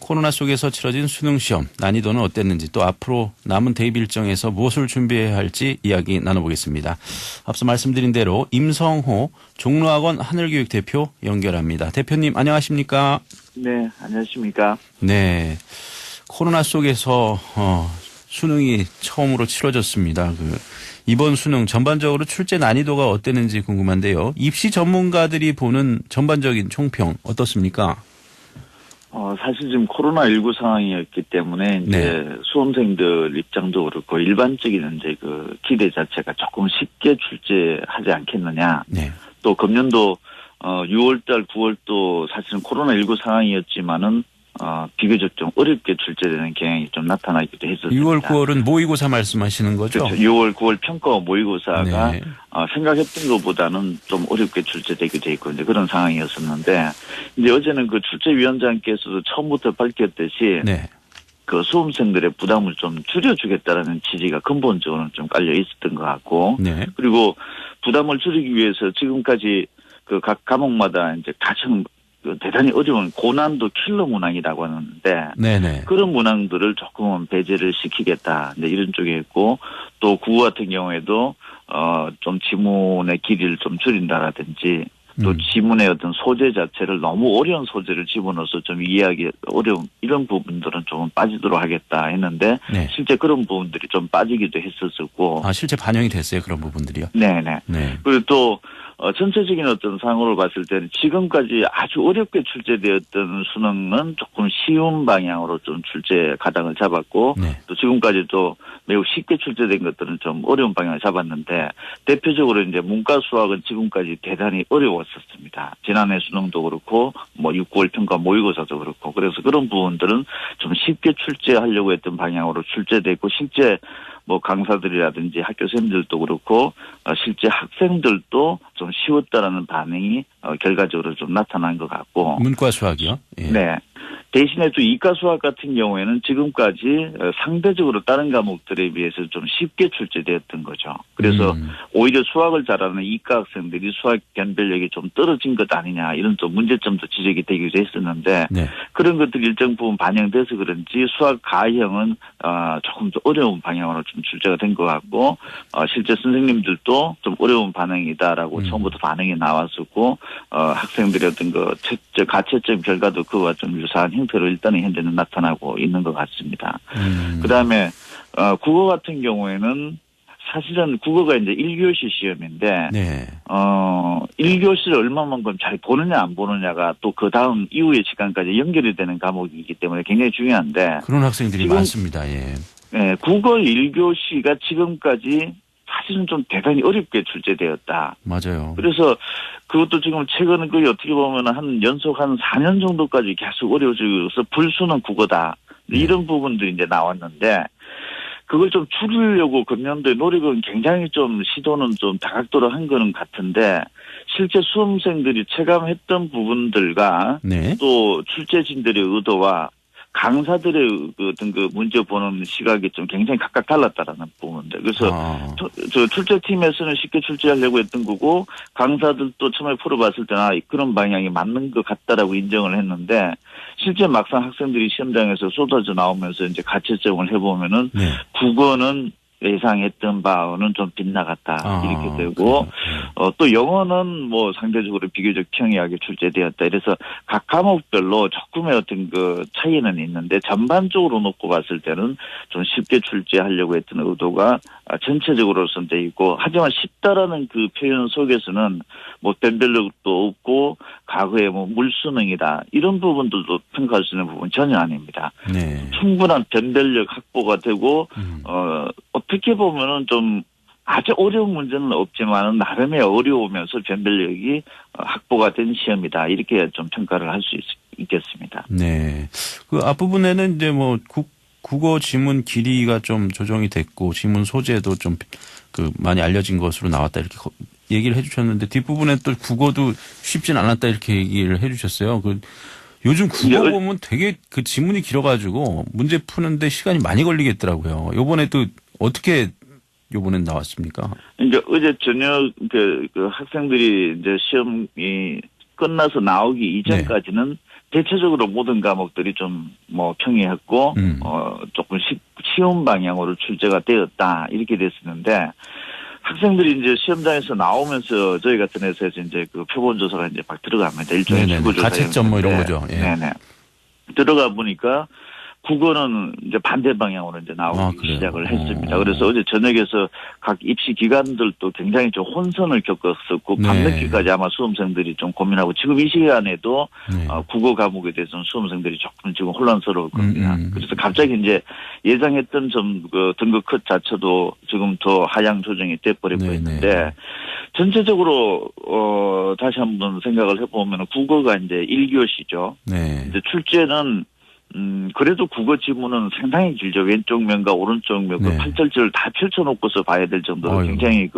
코로나 속에서 치러진 수능 시험 난이도는 어땠는지 또 앞으로 남은 대입 일정에서 무엇을 준비해야 할지 이야기 나눠보겠습니다. 앞서 말씀드린 대로 임성호 종로학원 하늘교육 대표 연결합니다. 대표님 안녕하십니까? 네, 안녕하십니까? 네, 코로나 속에서 수능이 처음으로 치러졌습니다. 이번 수능 전반적으로 출제 난이도가 어땠는지 궁금한데요. 입시 전문가들이 보는 전반적인 총평 어떻습니까? 사실 지금 코로나19 상황이었기 때문에 이제 수험생들 입장도 그렇고 일반적인 이제 그 기대 자체가 조금 쉽게 출제하지 않겠느냐. 네. 또 금년도 6월달, 9월도 사실은 코로나19 상황이었지만은 비교적 좀 어렵게 출제되는 경향이 좀 나타나기도 했었습니다. 6월, 9월은 모의고사 말씀하시는 거죠? 그렇죠. 6월, 9월 평가와 모의고사가 생각했던 것보다는 좀 어렵게 출제되기도 했고 이제 그런 상황이었었는데 이제 어제는 그 출제위원장께서도 처음부터 밝혔듯이 그 수험생들의 부담을 좀 줄여주겠다라는 취지가 근본적으로는 좀 깔려 있었던 것 같고 그리고 부담을 줄이기 위해서 지금까지 그 각 과목마다 이제 가장 대단히 어려운 고난도 킬러 문항이라고 하는데 그런 문항들을 조금은 배제를 시키겠다 이제 이런 쪽에 있고 또 국어 같은 경우에도 좀 지문의 길이를 좀 줄인다라든지 또 지문의 어떤 소재 자체를 너무 어려운 소재를 집어넣어서 좀 이해하기 어려운 이런 부분들은 조금 빠지도록 하겠다 했는데 실제 그런 부분들이 좀 빠지기도 했었고 실제 반영이 됐어요 그런 부분들이요? 네네. 그리고 또 전체적인 어떤 상황으로 봤을 때는 지금까지 아주 어렵게 출제되었던 수능은 조금 쉬운 방향으로 좀 출제 가닥을 잡았고 또 지금까지도 매우 쉽게 출제된 것들은 좀 어려운 방향을 잡았는데 대표적으로 이제 문과 수학은 지금까지 대단히 어려웠었습니다. 지난해 수능도 그렇고 뭐 6, 9월 평가 모의고사도 그렇고 그래서 그런 부분들은 좀 쉽게 출제하려고 했던 방향으로 출제됐고 실제 뭐 강사들이라든지 학교 선생님들도 그렇고 실제 학생들도 좀 쉬웠다라는 반응이 결과적으로 좀 나타난 것 같고 문과 수학이요? 네. 대신에 또 이과 수학 같은 경우에는 지금까지 상대적으로 다른 과목들에 비해서 좀 쉽게 출제되었던 거죠. 그래서 오히려 수학을 잘하는 이과 학생들이 수학 변별력이 좀 떨어진 것 아니냐 이런 좀 문제점도 지적이 되기도 했었는데 그런 것들이 일정 부분 반영돼서 그런지 수학 가형은 조금 더 어려운 방향으로 좀 출제가 된 것 같고 실제 선생님들도 좀 어려운 반응이다라고 처음부터 반응이 나왔었고 학생들의 어떤 그 가채점 결과도 그와 좀 유사한 형태로 일단은 현재는 나타나고 있는 것 같습니다. 그다음에 국어 같은 경우에는 사실은 국어가 이제 1교시 시험인데 1교시를 얼마만큼 잘 보느냐 안 보느냐가 또 그 다음 이후의 시간까지 연결이 되는 과목이기 때문에 굉장히 중요한데 그런 학생들이 많습니다. 국어 1교시가 지금까지 사실은 좀 대단히 어렵게 출제되었다. 맞아요. 그래서 그것도 지금 최근에 거의 어떻게 보면 한 연속 한 4년 정도까지 계속 어려워져서 불수는 국어다. 이런 부분들이 이제 나왔는데 그걸 좀 줄이려고 금년도에 노력은 굉장히 좀 시도는 좀 다각도로 한 거는 같은데 실제 수험생들이 체감했던 부분들과 또 출제진들의 의도와 강사들의 어떤 그 문제 보는 시각이 좀 굉장히 각각 달랐다라는 부분들. 그래서 저 출제팀에서는 쉽게 출제하려고 했던 거고 강사들도 처음에 풀어봤을 때는 그런 방향이 맞는 것 같다라고 인정을 했는데 실제 막상 학생들이 시험장에서 쏟아져 나오면서 이제 가채점을 해보면은 국어는 예상했던 바와는 좀 빗나갔다 이렇게 되고 또 영어는 뭐 상대적으로 비교적 평이하게 출제되었다. 그래서 각 과목별로 조금의 어떤 그 차이는 있는데 전반적으로 놓고 봤을 때는 좀 쉽게 출제하려고 했던 의도가 전체적으로 선돼 있고 하지만 쉽다라는 그 표현 속에서는 뭐 변별력도 없고 과거에 뭐 물수능이다 이런 부분들도 평가할 수 있는 부분 전혀 아닙니다. 충분한 변별력 확보가 되고 어떻게 보면은 좀 아주 어려운 문제는 없지만 나름의 어려우면서 변별력이 확보가 된 시험이다 이렇게 좀 평가를 할 수 있겠습니다. 네, 그 앞부분에는 이제 뭐 국어 지문 길이가 좀 조정이 됐고 지문 소재도 좀 그 많이 알려진 것으로 나왔다 이렇게 얘기를 해주셨는데 뒷부분에 또 국어도 쉽진 않았다 이렇게 얘기를 해주셨어요. 요즘 국어 보면 되게 그 지문이 길어가지고 문제 푸는데 시간이 많이 걸리겠더라고요. 요번에 또 어떻게 요번엔 나왔습니까? 이제 어제 저녁 그 학생들이 이제 시험이 끝나서 나오기 이전까지는 대체적으로 모든 과목들이 좀 뭐 평이했고 조금 쉬운 방향으로 출제가 되었다 이렇게 됐었는데 학생들이 이제 시험장에서 나오면서 저희 같은 회사에서 이제 그 표본 조사가 이제 막 들어갑니다. 일종의 추구 조사. 가채점 뭐 이런 거죠. 예. 네네. 들어가 보니까 국어는 이제 반대 방향으로 이제 나오기 시작을 했습니다. 그래서 어제 저녁에서 각 입시 기관들도 굉장히 좀 혼선을 겪었었고 밤늦게까지 아마 수험생들이 좀 고민하고 지금 이 시간에도 국어 과목에 대해서는 수험생들이 조금 지금 혼란스러울 겁니다. 그래서 갑자기 이제 예상했던 좀 그 등급 컷 자체도 지금 더 하향 조정이 돼버리고 있는데 전체적으로 다시 한번 생각을 해보면 국어가 이제 1교시죠. 네. 이제 출제는 그래도 국어 지문은 상당히 길죠. 왼쪽 면과 오른쪽 면, 그 8절지를 다 펼쳐놓고서 봐야 될 정도로 굉장히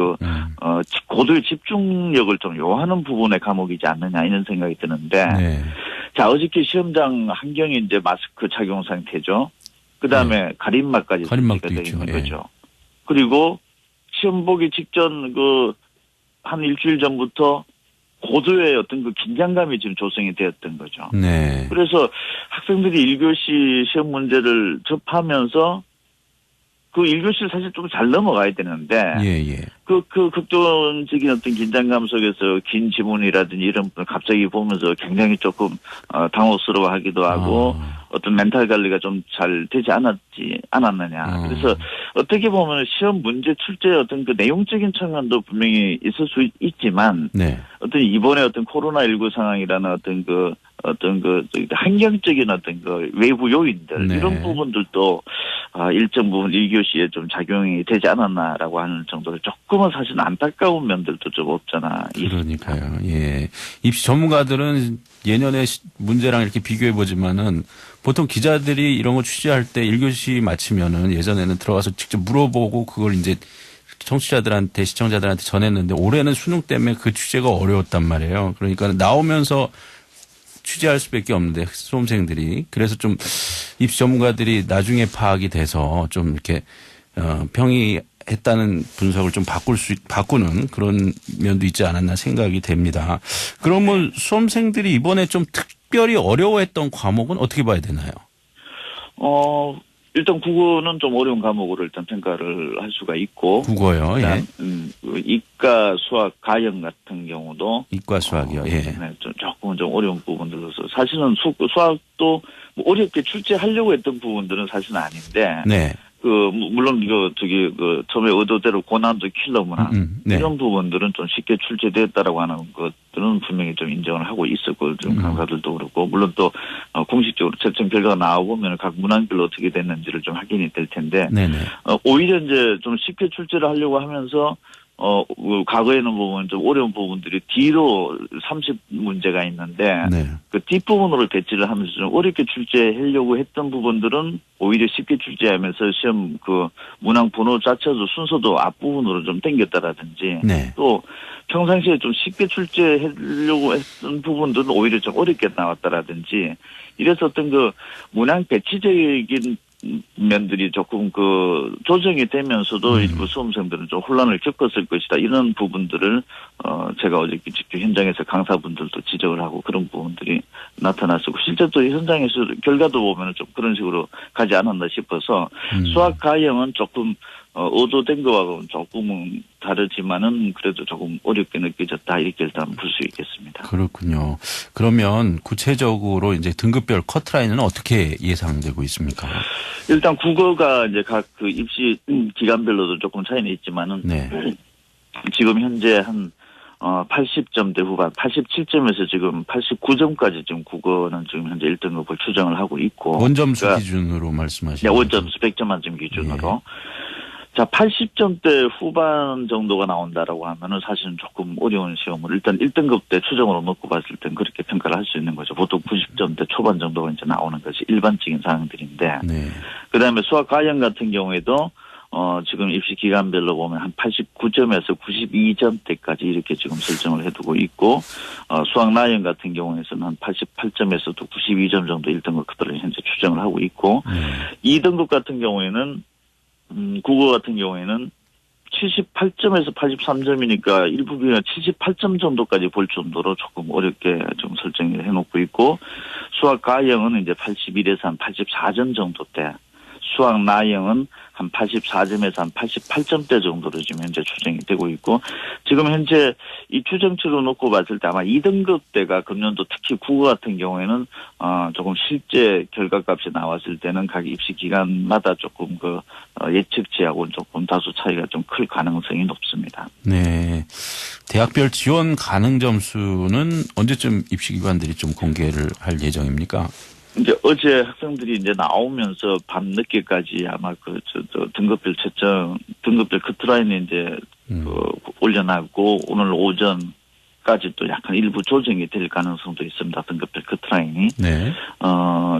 고도의 집중력을 좀 요하는 부분의 과목이지 않느냐 이런 생각이 드는데. 자, 어저께 시험장 환경이 이제 마스크 착용 상태죠. 그 다음에 가림막까지 설치가 되어 있는 거죠. 그리고 시험 보기 직전 한 일주일 전부터 고도의 어떤 그 긴장감이 지금 조성이 되었던 거죠. 네. 그래서 학생들이 1교시 시험 문제를 접하면서 그 1교시를 사실 좀 잘 넘어가야 되는데. 그 극단적인 어떤 긴장감 속에서 긴 지문이라든지 이런 걸 갑자기 보면서 굉장히 조금, 당혹스러워 하기도 하고 어떤 멘탈 관리가 좀 잘 되지 않았느냐. 그래서 어떻게 보면 시험 문제 출제의 어떤 그 내용적인 측면도 분명히 있을 수 있지만. 어떤 이번에 어떤 코로나19 상황이라는 어떤 환경적인 어떤 외부 요인들 이런 부분들도 일정 부분 1교시에 좀 작용이 되지 않았나라고 하는 정도로 조금은 사실 안타까운 면들도 좀 없잖아. 그러니까요. 예. 입시 전문가들은 예년의 문제랑 이렇게 비교해 보지만은 보통 기자들이 이런 거 취재할 때 1교시 마치면은 예전에는 들어가서 직접 물어보고 그걸 이제 청취자들한테 시청자들한테 전했는데 올해는 수능 때문에 그 취재가 어려웠단 말이에요. 그러니까 나오면서 취재할 수밖에 없는데 수험생들이 그래서 좀 입시 전문가들이 나중에 파악이 돼서 좀 이렇게 평이했다는 분석을 좀 바꾸는 그런 면도 있지 않았나 생각이 됩니다. 그러면 수험생들이 이번에 좀 특별히 어려워했던 과목은 어떻게 봐야 되나요? 일단 국어는 좀 어려운 과목으로 일단 평가를 할 수가 있고. 국어요. 예. 이과, 수학, 가형 같은 경우도. 이과, 수학이요. 예. 네, 조금은 좀 어려운 부분들로서 사실은 수학도 뭐 어렵게 출제하려고 했던 부분들은 사실은 아닌데. 네. 물론 처음에 의도대로 고난도 킬러 문항. 이런 부분들은 좀 쉽게 출제되었다라고 하는 것들은 분명히 좀 인정을 하고 있었고, 좀 강사들도 그렇고, 물론 또, 공식적으로 채점 결과가 나오면 각 문항별로 어떻게 됐는지를 좀 확인이 될 텐데, 오히려 이제 좀 쉽게 출제를 하려고 하면서, 과거에는 보면 좀 어려운 부분들이 뒤로 30문제가 있는데, 그 뒷부분으로 배치를 하면서 좀 어렵게 출제하려고 했던 부분들은 오히려 쉽게 출제하면서 시험 문항 번호 자체도 순서도 앞부분으로 좀 당겼다라든지, 또 평상시에 좀 쉽게 출제하려고 했던 부분들은 오히려 좀 어렵게 나왔다라든지, 이래서 어떤 문항 배치적인 면들이 조금 조정이 되면서도 일부 수험생들은 좀 혼란을 겪었을 것이다. 이런 부분들을 제가 어저께 직접 현장에서 강사분들도 지적을 하고 그런 부분들이 나타났었고 실제 또 현장에서 결과도 보면 좀 그런 식으로 가지 않았나 싶어서 수학 가형은 조금 의도된 거하고는 조금은 다르지만은 그래도 조금 어렵게 느껴졌다 이렇게 일단 볼 수 있겠습니다. 그렇군요. 그러면 구체적으로 이제 등급별 커트라인은 어떻게 예상되고 있습니까? 일단 국어가 이제 각 입시 기간별로도 조금 차이는 있지만은 지금 현재 한 80점대 후반, 87점에서 지금 89점까지 지금 국어는 지금 현재 1등급을 추정을 하고 있고. 원점수 기준으로 말씀하시는 거죠? 원점수 100점 만점 기준으로. 자, 80점대 후반 정도가 나온다라고 하면은 사실은 조금 어려운 시험을 일단 1등급 때 추정으로 놓고 봤을 땐 그렇게 평가를 할 수 있는 거죠. 보통 90점대 초반 정도가 이제 나오는 것이 일반적인 상황들인데. 그 다음에 수학 가형 같은 경우에도 지금 입시 기간별로 보면 한 89점에서 92점대까지 이렇게 지금 설정을 해두고 있고, 수학 나형 같은 경우에서는 한 88점에서 또 92점 정도 1등급 것들을 현재 추정을 하고 있고, 2등급 같은 경우에는 국어 같은 경우에는 78점에서 83점이니까 일부 비가 78점 정도까지 볼 정도로 조금 어렵게 좀 설정을 해놓고 있고, 수학 가형은 이제 81에서 한 84점 정도대, 수학 나형은 한 84점에서 한 88점대 정도로 지금 현재 추정이 되고 있고, 지금 현재 이 추정치로 놓고 봤을 때 아마 2등급대가 금년도 특히 국어 같은 경우에는 조금 실제 결과값이 나왔을 때는 각 입시 기간마다 조금 예측치하고는 조금 다소 차이가 좀 클 가능성이 높습니다. 네. 대학별 지원 가능 점수는 언제쯤 입시기관들이 좀 공개를 할 예정입니까? 이제 어제 학생들이 이제 나오면서 밤 늦게까지 아마 등급별 채점, 등급별 커트라인에 이제 올려놨고, 오늘 오전까지 또 약간 일부 조정이 될 가능성도 있습니다. 등급별 커트라인이. 네.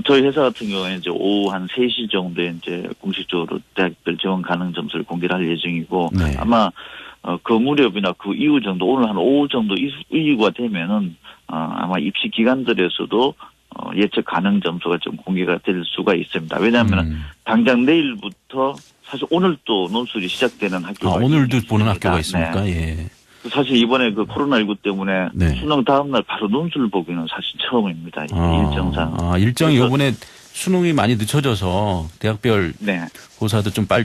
저희 회사 같은 경우에 이제 오후 한 3시 정도에 이제 공식적으로 대학별 지원 가능 점수를 공개를 할 예정이고, 네. 아마 그 무렵이나 그 이후 정도, 오늘 한 오후 정도 이후가 되면은 아마 입시 기관들에서도 예측 가능 점수가 좀 공개가 될 수가 있습니다. 왜냐하면 당장 내일부터 사실 오늘 또 논술이 시작되는 학교가 오늘도 보는 있습니다. 학교가 있습니까? 네. 예. 사실 이번에 그 코로나19 때문에 네. 수능 다음날 바로 논술 보기는 사실 처음입니다. 일정상. 일정이 요번에 수능이 많이 늦춰져서 대학별 네. 고사도 좀 빨리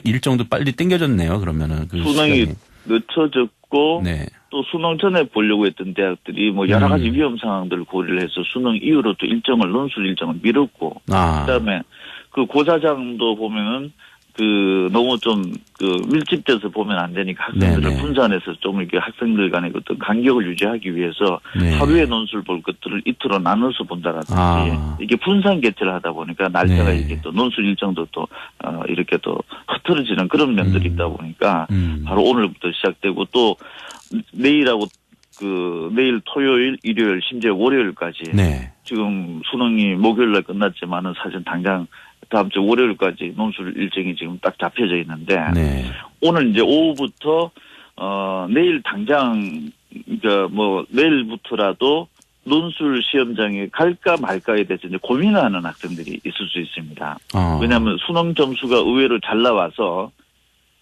일정도 빨리 땡겨졌네요. 그러면은 그 수능이 시간이. 늦춰졌고 네. 또 수능 전에 보려고 했던 대학들이 뭐 여러 가지 위험 상황들을 고려를 해서 수능 이후로 또 논술 일정을 미뤘고, 그다음에 그 고사장도 보면은 너무 좀 밀집돼서 보면 안 되니까 학생들을 네네. 분산해서 좀 이렇게 학생들 간의 어떤 간격을 유지하기 위해서 네. 하루에 논술 볼 것들을 이틀로 나눠서 본다라든지 이게 분산 개최를 하다 보니까 날짜가 네. 이게 또 논술 일정도 또 이렇게 또 흐트러지는 그런 면들이 있다 보니까 바로 오늘부터 시작되고, 또 내일하고 내일 토요일, 일요일, 심지어 월요일까지 네. 지금 수능이 목요일날 끝났지만은 사실 당장 다음 주 월요일까지 논술 일정이 지금 딱 잡혀져 있는데, 네. 오늘 이제 오후부터 내일 당장 내일부터라도 논술 시험장에 갈까 말까에 대해서 이제 고민하는 학생들이 있을 수 있습니다. 왜냐하면 수능 점수가 의외로 잘 나와서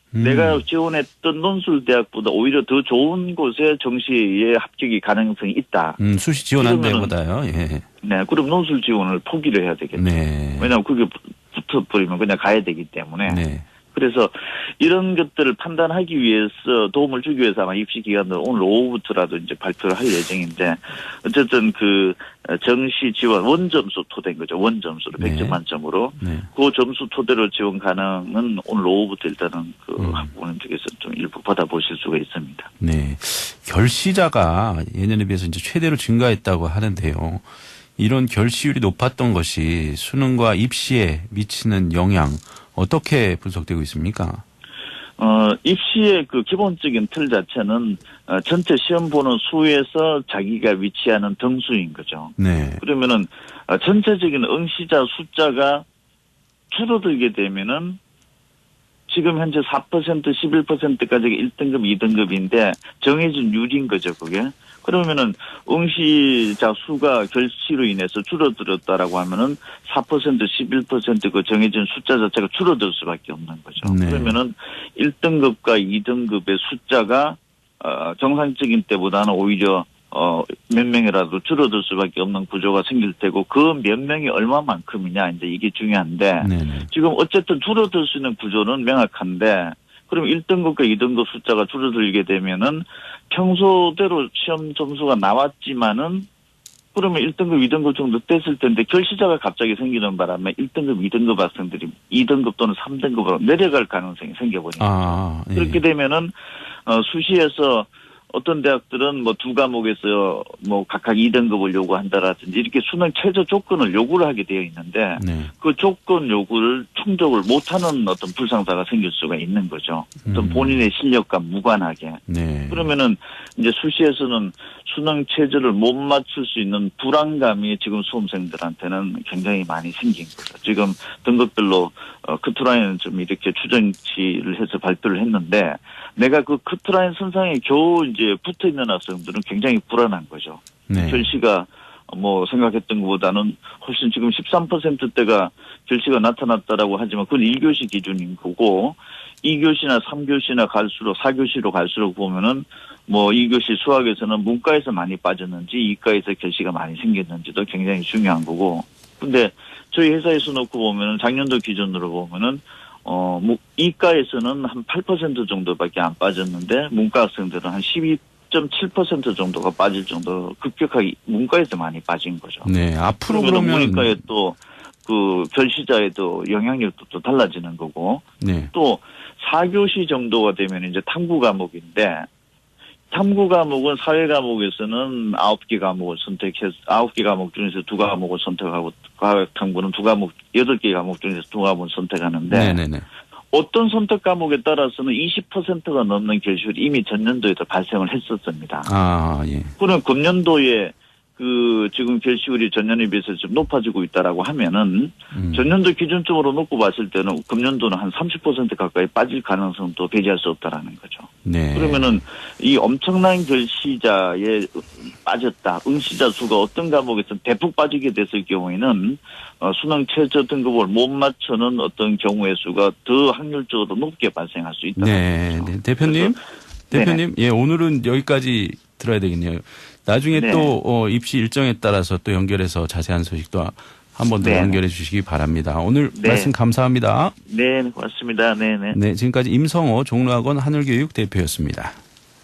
내가 지원했던 논술 대학보다 오히려 더 좋은 곳에 정시에 합격이 가능성이 있다. 수시 지원한 데보다요. 예. 네, 그럼 논술 지원을 포기를 해야 되겠죠. 네. 왜냐하면 그게 붙어버리면 그냥 가야 되기 때문에. 네. 그래서 이런 것들을 판단하기 위해서 도움을 주기 위해서 아마 입시 기관들 오늘 오후부터라도 이제 발표를 할 예정인데, 어쨌든 정시 지원 원점수 토대인 거죠. 원점수로 100점 만점으로. 네. 그 점수 토대로 지원 가능은 오늘 오후부터 일단은 학부모님 측에서 좀 일부 받아보실 수가 있습니다. 네. 결시자가 예년에 비해서 이제 최대로 증가했다고 하는데요. 이런 결시율이 높았던 것이 수능과 입시에 미치는 영향 어떻게 분석되고 있습니까? 입시의 기본적인 틀 자체는 전체 시험 보는 수에서 자기가 위치하는 등수인 거죠. 네. 그러면은 전체적인 응시자 숫자가 줄어들게 되면은 지금 현재 4%, 11%까지가 1등급, 2등급인데 정해진 율인 거죠, 그게. 그러면은 응시자 수가 결시로 인해서 줄어들었다라고 하면은 4%, 11% 그 정해진 숫자 자체가 줄어들 수밖에 없는 거죠. 네. 그러면은 1등급과 2등급의 숫자가 정상적인 때보다는 오히려 몇 명이라도 줄어들 수밖에 없는 구조가 생길 테고, 그 몇 명이 얼마만큼이냐 이제 이게 중요한데, 네네. 지금 어쨌든 줄어들 수 있는 구조는 명확한데, 그럼 1등급과 2등급 숫자가 줄어들게 되면은 평소대로 시험 점수가 나왔지만은 그러면 1등급, 2등급 정도 뗐을 텐데 결시자가 갑자기 생기는 바람에 1등급, 2등급 학생들이 2등급 또는 3등급으로 내려갈 가능성이 생겨버립니다. 예. 그렇게 되면은 수시에서 어떤 대학들은 두 과목에서 각각 2등급을 요구한다라든지 이렇게 수능 최저 조건을 요구를 하게 되어 있는데, 네. 그 조건 요구를 충족을 못하는 어떤 불상사가 생길 수가 있는 거죠. 어떤 본인의 실력과 무관하게. 네. 그러면은 이제 수시에서는 수능 최저를 못 맞출 수 있는 불안감이 지금 수험생들한테는 굉장히 많이 생긴 거죠. 지금 등급별로 커트라인은 좀 이렇게 추정치를 해서 발표를 했는데, 내가 그 커트라인 선상에 겨우 이제 붙어 있는 학생들은 굉장히 불안한 거죠. 네. 결시가 생각했던 것보다는 훨씬 지금 13%대가 결시가 나타났다라고 하지만 그건 1교시 기준인 거고 2교시나 3교시나 갈수록 4교시로 갈수록 보면은 2교시 수학에서는 문과에서 많이 빠졌는지 이과에서 결시가 많이 생겼는지도 굉장히 중요한 거고 근데 저희 회사에서 놓고 보면은 작년도 기준으로 보면은 이과에서는 한 8% 정도밖에 안 빠졌는데 문과 학생들은 한 12.7% 정도가 빠질 정도로 급격하게 문과에서 많이 빠진 거죠. 네, 앞으로 그러면 문과에 또 그 결시자에도 영향력도 또 달라지는 거고 네. 또 4교시 정도가 되면 이제 탐구 과목인데 탐구 과목은 사회 과목에서는 9개 과목을 선택해서 9개 과목 중에서 2과목을 선택하고 과학 탐구는 8개 과목 중에서 2과목을 선택하는데 네네네. 어떤 선택 과목에 따라서는 20%가 넘는 결실이 이미 전년도에도 발생을 했었습니다. 아, 예. 그럼 금년도에 지금 결실이 전년에 비해서 좀 높아지고 있다라고 하면은 전년도 기준점으로 놓고 봤을 때는 금년도는 한 30% 가까이 빠질 가능성도 배제할 수 없다라는 거죠. 네. 그러면은 이 엄청난 결시자에 빠졌다. 응시자 수가 어떤 과목에서 대폭 빠지게 됐을 경우에는 수능 최저 등급을 못 맞추는 어떤 경우의 수가 더 확률적으로 높게 발생할 수 있다. 네. 네. 대표님, 예, 오늘은 여기까지 들어야 되겠네요. 나중에 네. 또 입시 일정에 따라서 또 연결해서 자세한 소식도 한 번 더 네. 연결해 주시기 바랍니다. 오늘 네. 말씀 감사합니다. 네, 고맙습니다. 네, 네. 네, 지금까지 임성호 종로학원 하늘교육 대표였습니다.